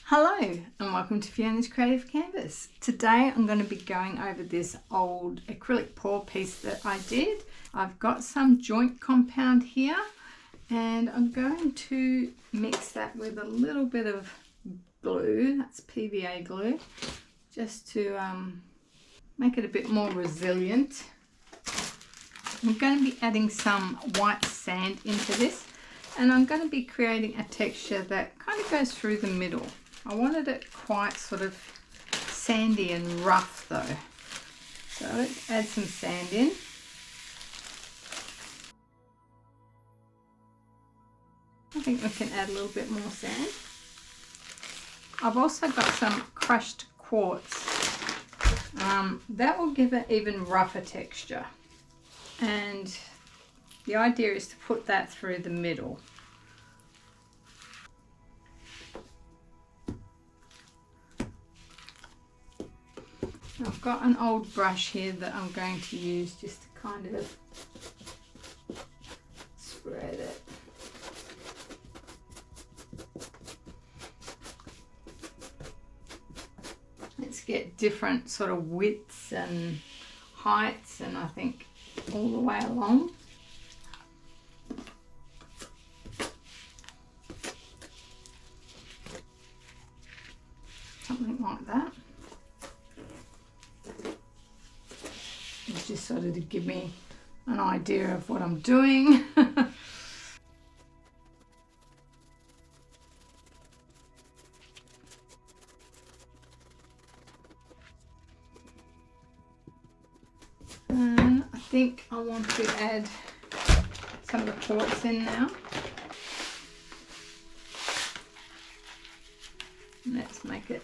Hello and welcome to Fiona's Creative Canvas. Today I'm going to be going over this old acrylic pour piece that I did. I've got some joint compound here and I'm going to mix that with a little bit of glue, that's PVA glue, just to make it a bit more resilient. I'm going to be adding some white sand into this and I'm going to be creating a texture that kind of goes through the middle. I wanted it quite sort of sandy and rough though. So let's add some sand in. I think we can add a little bit more sand. I've also got some crushed quartz. That will give it even rougher texture. And the idea is to put that through the middle. I've got an old brush here that I'm going to use just to kind of spread it. Let's get different sort of widths and heights, and I think all the way along. Something like that. It's just sort of to give me an idea of what I'm doing. And I think I want to add some of the quartz in now. Let's make it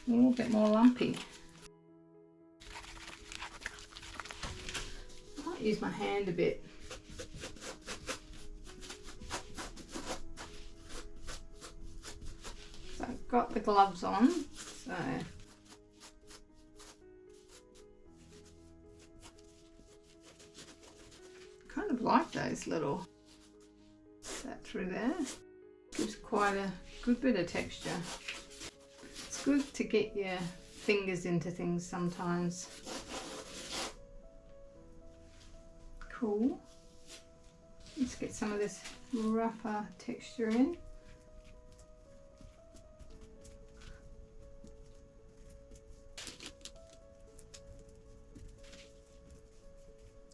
a little bit more lumpy. I might use my hand a bit. So I've got the gloves on, so kind of like those little, that through there. Gives quite a good bit of texture. It's good to get your fingers into things sometimes. Cool. Let's get some of this rougher texture in.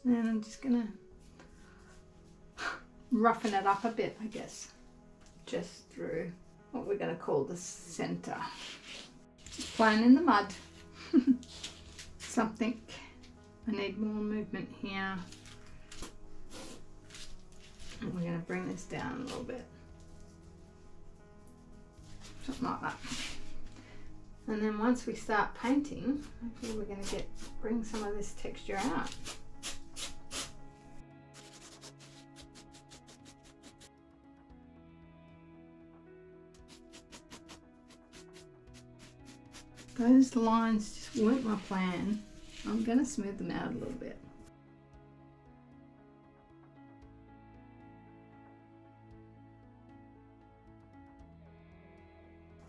And I'm just gonna roughen it up a bit, I guess. Just through what we're going to call the center. Just playing in the mud. Something. I need more movement here. And we're going to bring this down a little bit. Something like that. And then once we start painting, hopefully we're going to bring some of this texture out. Those lines just weren't my plan. I'm going to smooth them out a little bit.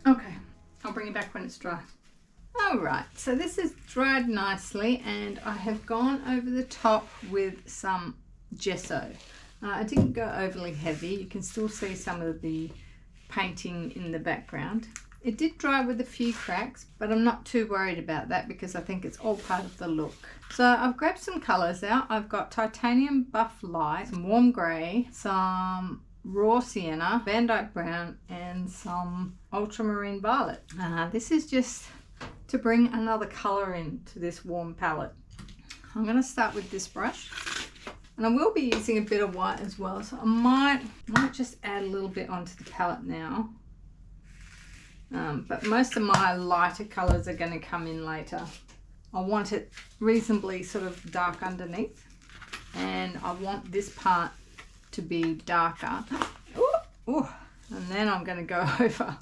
Okay, I'll bring it back when it's dry. Alright, so this is dried nicely and I have gone over the top with some gesso. I didn't go overly heavy. You can still see some of the painting in the background. It did dry with a few cracks, but I'm not too worried about that because I think it's all part of the look. So I've grabbed some colours out. I've got titanium buff light, some warm grey, some raw sienna, Van Dyke brown, and some ultramarine violet. This is just to bring another colour into this warm palette. I'm going to start with this brush. And I will be using a bit of white as well, so I might just add a little bit onto the palette now. But most of my lighter colours are going to come in later. I want it reasonably sort of dark underneath, and I want this part to be darker. Ooh, and then I'm going to go over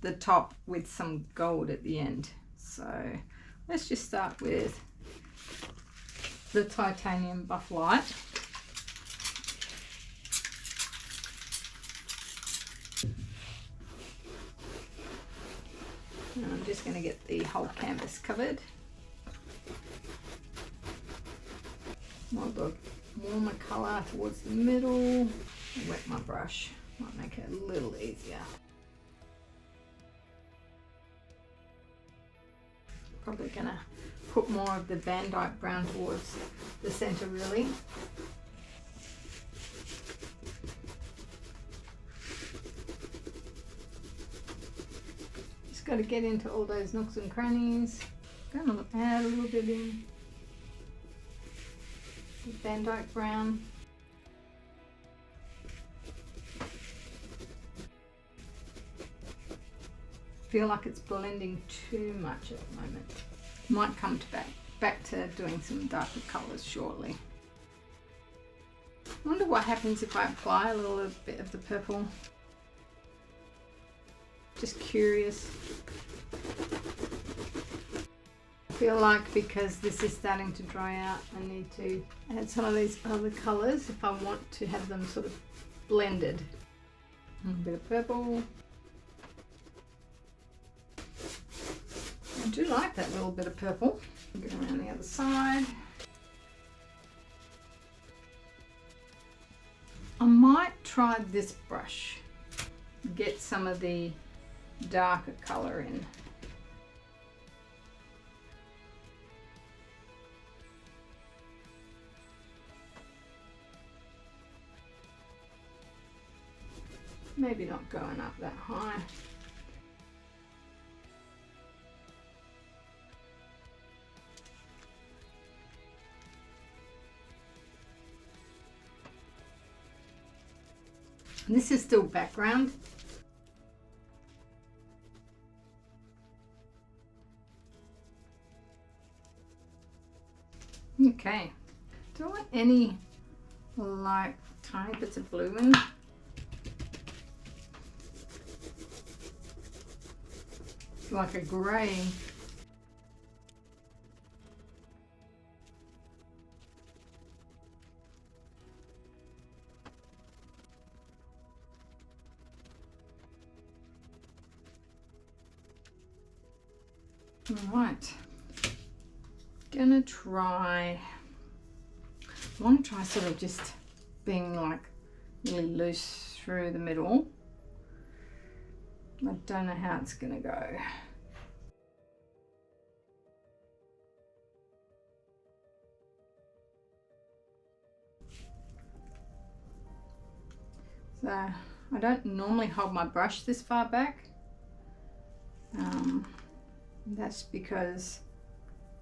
the top with some gold at the end. So let's just start with the titanium buff light. And I'm just going to get the whole canvas covered. Want the warmer colour towards the middle. Wet my brush, might make it a little easier. Probably going to put more of the Van Dyke brown towards the centre really. Just got to get into all those nooks and crannies. Going to add a little bit in the Van Dyke brown. Feel like it's blending too much at the moment. Might come back to doing some darker colours shortly. I wonder what happens if I apply a little bit of the purple. Just curious. I feel like because this is starting to dry out, I need to add some of these other colours if I want to have them sort of blended. A bit of purple. I do like that little bit of purple. Go around the other side. I might try this brush, get some of the darker colour in. Maybe not going up that high. This is still background. Okay. Do I want any like tiny bits of blue in? Like a grey. Alright, gonna try, I want to try sort of just being like really loose through the middle. I don't know how it's gonna go. So I don't normally hold my brush this far back. That's because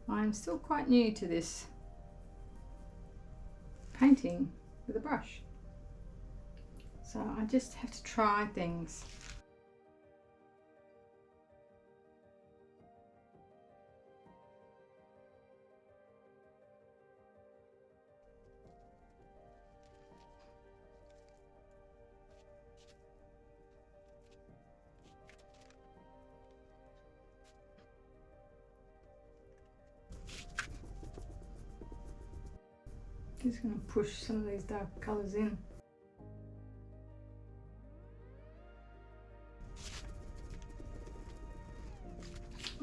I'm still quite new to this painting with a brush. So I just have to try things. Just going to push some of these dark colours in.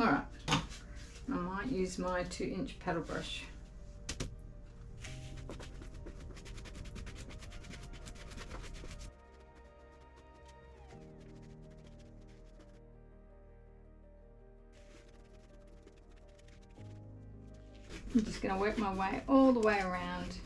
Alright, I might use my 2-inch paddle brush. I'm just going to work my way all the way around.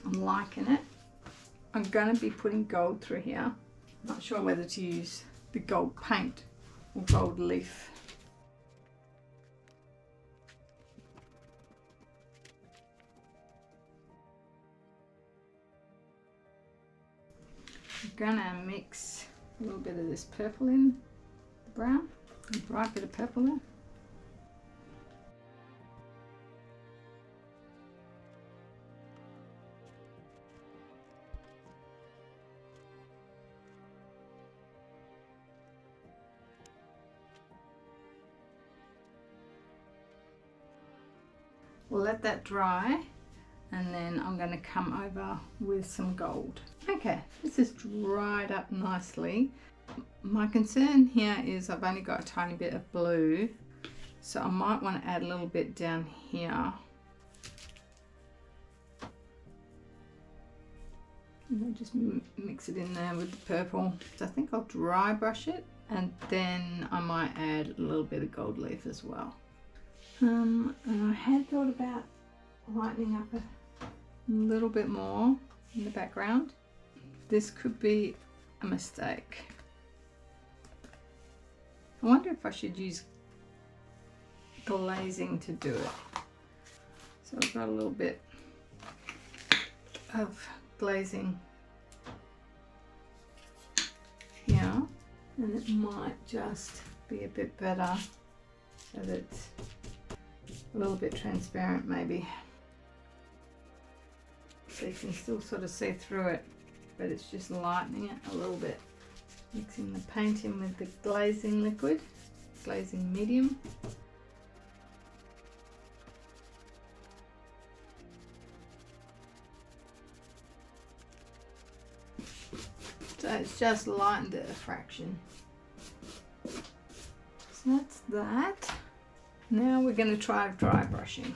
I'm liking it. I'm going to be putting gold through here. Not sure whether to use the gold paint or gold leaf. I'm going to mix a little bit of this purple in, the brown, a bright bit of purple there. we'll let that dry, and then I'm going to come over with some gold. Okay, this is dried up nicely. My concern here is I've only got a tiny bit of blue, so I might want to add a little bit down here. And I'll just mix it in there with the purple. So I think I'll dry brush it, and then I might add a little bit of gold leaf as well. And I had thought about lightening up a little bit more in the background. This could be a mistake. I wonder if I should use glazing to do it. So I've got a little bit of glazing here, and it might just be a bit better so that it's a little bit transparent maybe. So you can still sort of see through it, but it's just lightening it a little bit. Mixing the paint in with the glazing liquid, glazing medium. So it's just lightened it a fraction. So that's that. Now we're going to try dry brushing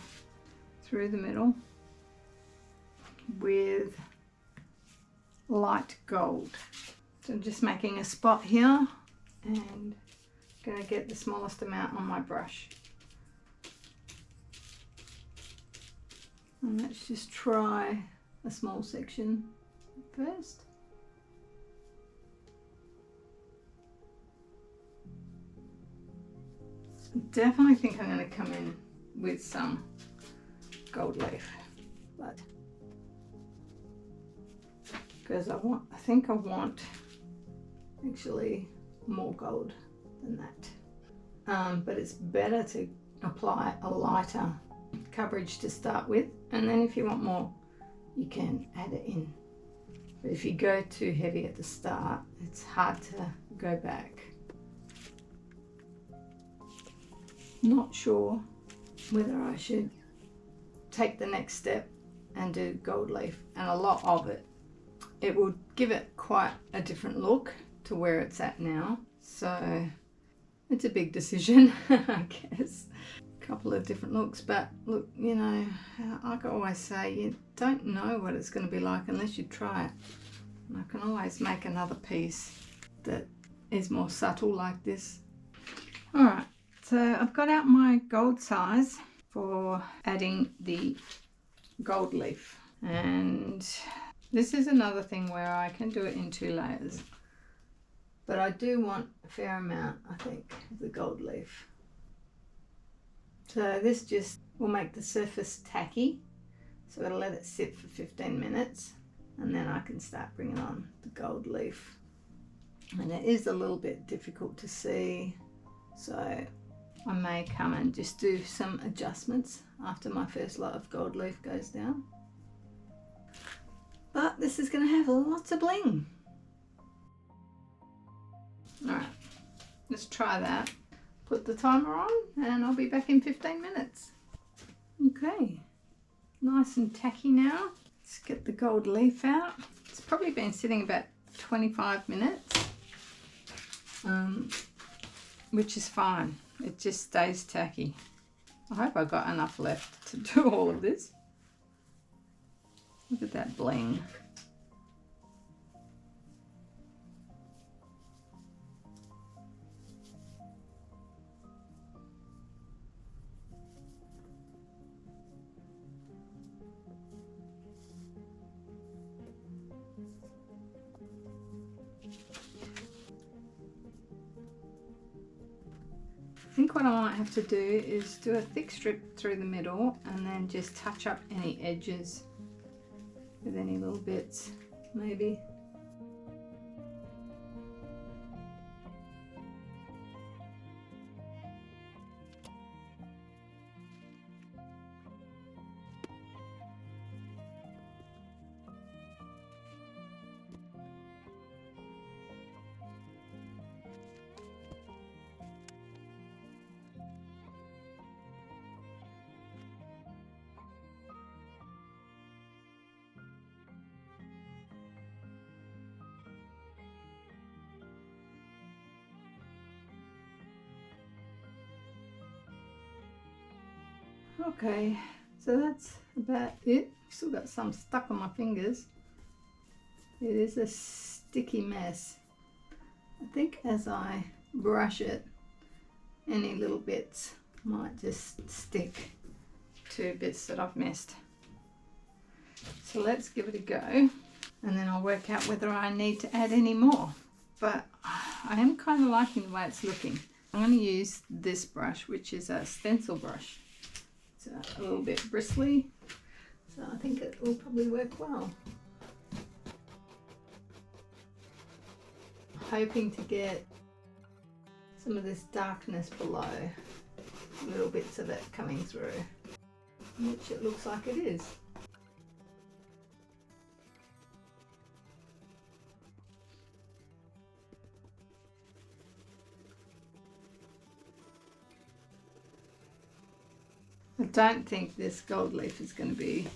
through the middle with light gold. So I'm just making a spot here and going to get the smallest amount on my brush. And let's just try a small section first. Definitely think I'm going to come in with some gold leaf, but because I think I want actually more gold than that. But it's better to apply a lighter coverage to start with, and then if you want more you can add it in. But if you go too heavy at the start, it's hard to go back. Not sure whether I should take the next step and do gold leaf, and a lot of it. It will give it quite a different look to where it's at now. So it's a big decision, I guess. A couple of different looks, but look, you know, like I always say, you don't know what it's going to be like unless you try it. And I can always make another piece that is more subtle like this. All right. So I've got out my gold size for adding the gold leaf, and this is another thing where I can do it in 2 layers, but I do want a fair amount, I think, of the gold leaf. So this just will make the surface tacky, so I'll let it sit for 15 minutes and then I can start bringing on the gold leaf. And it is a little bit difficult to see, so I may come and just do some adjustments after my first lot of gold leaf goes down. But this is going to have lots of bling. Alright, let's try that. Put the timer on and I'll be back in 15 minutes. Okay, nice and tacky now. Let's get the gold leaf out. It's probably been sitting about 25 minutes, which is fine. It just stays tacky. I hope I got enough left to do all of this. Look at that bling. I think what I might have to do is do a thick strip through the middle and then just touch up any edges with any little bits, maybe. Okay, so that's about it. Still got some stuck on my fingers. It is a sticky mess. I think as I brush it, any little bits might just stick to bits that I've missed. So let's give it a go, and then I'll work out whether I need to add any more. But I am kind of liking the way it's looking. I'm going to use this brush, which is a stencil brush. It's a little bit bristly, so I think it will probably work well. Hoping to get some of this darkness below, little bits of it coming through, which it looks like it is. I don't think this gold leaf is going to be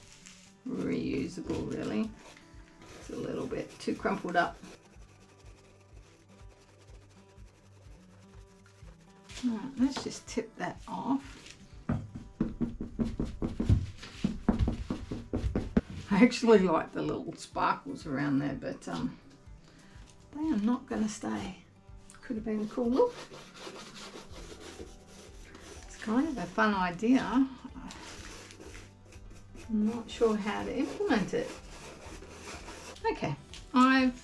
reusable really. It's a little bit too crumpled up. Right, let's just tip that off. I actually like the little sparkles around there, but they are not going to stay. Could have been a cool look. It's kind of a fun idea. I'm not sure how to implement it. Okay, I've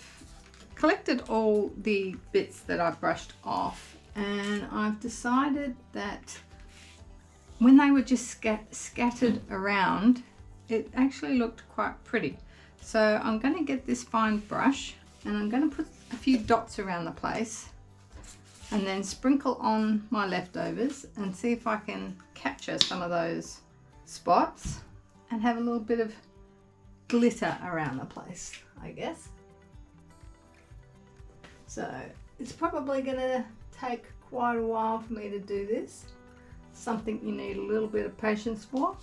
collected all the bits that I brushed off, and I've decided that when they were just scattered around, it actually looked quite pretty. So I'm going to get this fine brush and I'm going to put a few dots around the place and then sprinkle on my leftovers and see if I can capture some of those spots and have a little bit of glitter around the place, I guess. So it's probably going to take quite a while for me to do this. Something you need a little bit of patience for.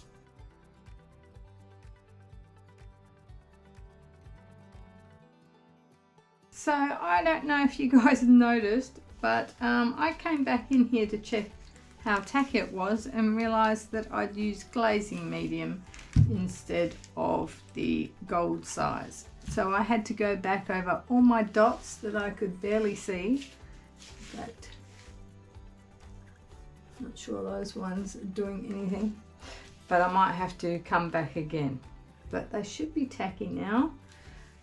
So I don't know if you guys have noticed, but I came back in here to check how tacky it was and realized that I'd used glazing medium instead of the gold size. So I had to go back over all my dots that I could barely see, but I'm not sure those ones are doing anything, but I might have to come back again. But they should be tacky now.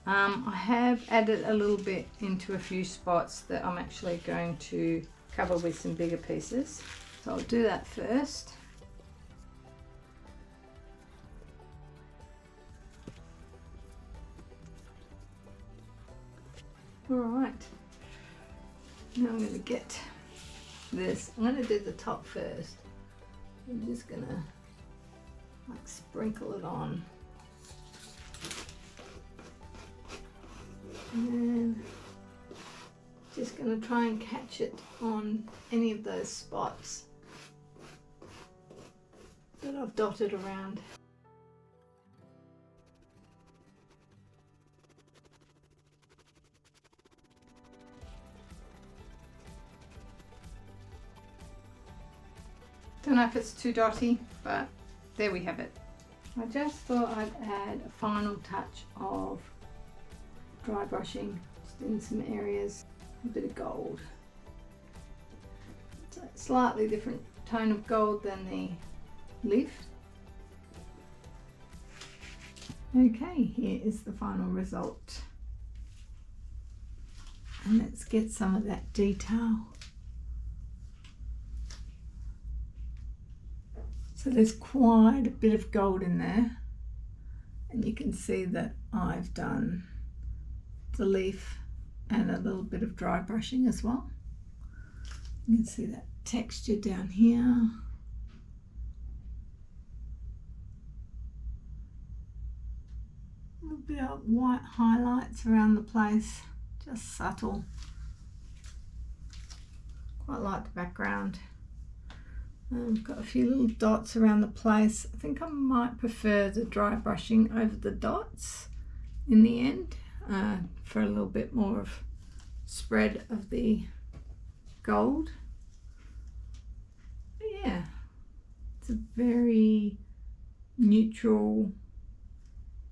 I have added a little bit into a few spots that I'm actually going to cover with some bigger pieces. So I'll do that first. Alright, now I'm going to get this. I'm going to do the top first. I'm just going to like sprinkle it on. And then just going to try and catch it on any of those spots that I've dotted around. Don't know if it's too dotty, but there we have it. I just thought I'd add a final touch of dry brushing just in some areas, a bit of gold. It's a slightly different tone of gold than the leaf. Okay, here is the final result. And let's get some of that detail. So there's quite a bit of gold in there, and you can see that I've done the leaf and a little bit of dry brushing as well. You can see that texture down here. A little bit of white highlights around the place, just subtle. Quite like the background. I've got a few little dots around the place. I think I might prefer the dry brushing over the dots in the end for a little bit more of spread of the gold. But yeah, it's It's a very neutral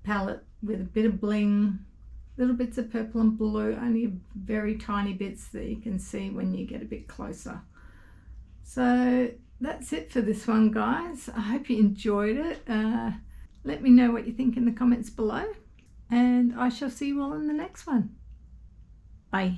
palette with a bit of bling, little bits of purple and blue, only very tiny bits that you can see when you get a bit closer. So that's it for this one, guys. I hope you enjoyed it. Let me know what you think in the comments below, and I shall see you all in the next one. Bye.